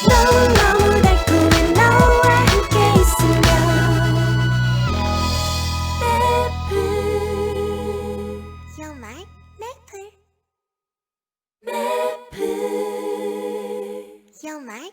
너무너무 달콤한 너와 함께 있으면 매플 You're my Mapple You're my